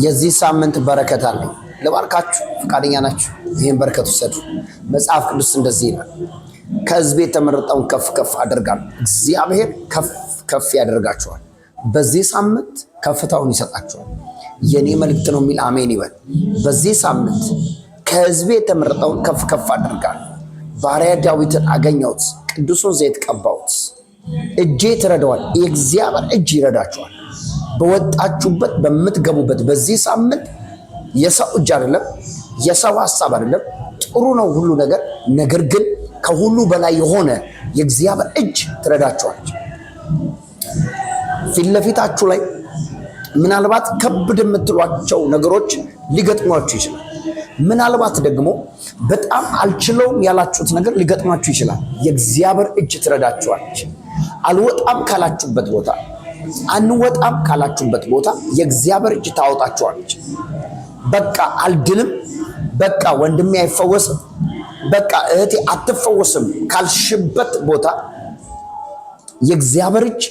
የዚህ ሳምንት በረከት አለኝ ለባርካችሁ ፈቃደኛ ናችሁ? ይሄን በረከት ወሰዱ። መጽሐፍ ቅዱስ እንደዚህ ይላል፣ ከሕዝቤ የተመረጠውን ከፍ ከፍ አደርጋለሁ። እግዚአብሔር ከፍ ከፍ ያደርጋችኋል። በዚህ ሳምንት ከፍታውን ይሰጣችኋል። የኔ መልእክት ነው የሚል አሜን ይበል። በዚህ ሳምንት ከሕዝቤ የተመረጠውን ከፍ ከፍ አደርጋለሁ። ባሪያ ዳዊትን አገኘሁት፣ ቅዱሱን ዘይት ቀባሁት። እጄ ትረዳዋል። የእግዚአብሔር እጅ ይረዳችኋል። በወጣችሁበት በምትገቡበት በዚህ ሳምንት የሰው እጅ አይደለም፣ የሰው ሐሳብ አይደለም። ጥሩ ነው ሁሉ ነገር፣ ነገር ግን ከሁሉ በላይ የሆነ የእግዚአብሔር እጅ ትረዳችኋለች። ፊት ለፊታችሁ ላይ ምናልባት ከብድ የምትሏቸው ነገሮች ሊገጥሟችሁ ይችላል። ምናልባት ደግሞ በጣም አልችለውም ያላችሁት ነገር ሊገጥሟችሁ ይችላል። የእግዚአብሔር እጅ ትረዳችኋለች። አልወጣም ካላችሁበት ቦታ፣ አንወጣም ካላችሁበት ቦታ የእግዚአብሔር እጅ ታወጣችኋለች። በቃ አልድንም፣ በቃ ወንድሜ አይፈወስም፣ በቃ እህቴ አትፈወስም ካልሽበት ቦታ የእግዚአብሔር እጅ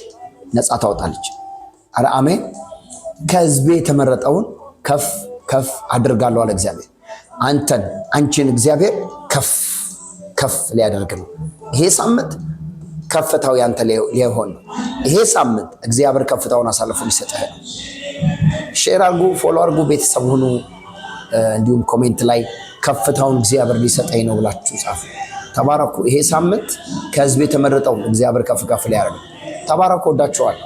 ነፃ ታወጣለች። አረ አሜን። ከሕዝቤ የተመረጠውን ከፍ ከፍ አድርጋለሁ አለ እግዚአብሔር። አንተን አንቺን እግዚአብሔር ከፍ ከፍ ሊያደርግ ነው። ይሄ ሳምንት ከፍታው ያንተ ሊሆን ነው። ይሄ ሳምንት እግዚአብሔር ከፍታውን አሳልፎ ሊሰጥህ ነው። ሼር አርጉ፣ ፎሎ አርጉ፣ ቤተሰብ ሁኑ። እንዲሁም ኮሜንት ላይ ከፍታውን እግዚአብሔር ሊሰጠኝ ነው ብላችሁ ጻፉ። ተባረኩ። ይሄ ሳምንት ከሕዝቤ የተመረጠውን እግዚአብሔር ከፍ ከፍ ሊያደርግ። ተባረኩ። ወዳችኋለሁ።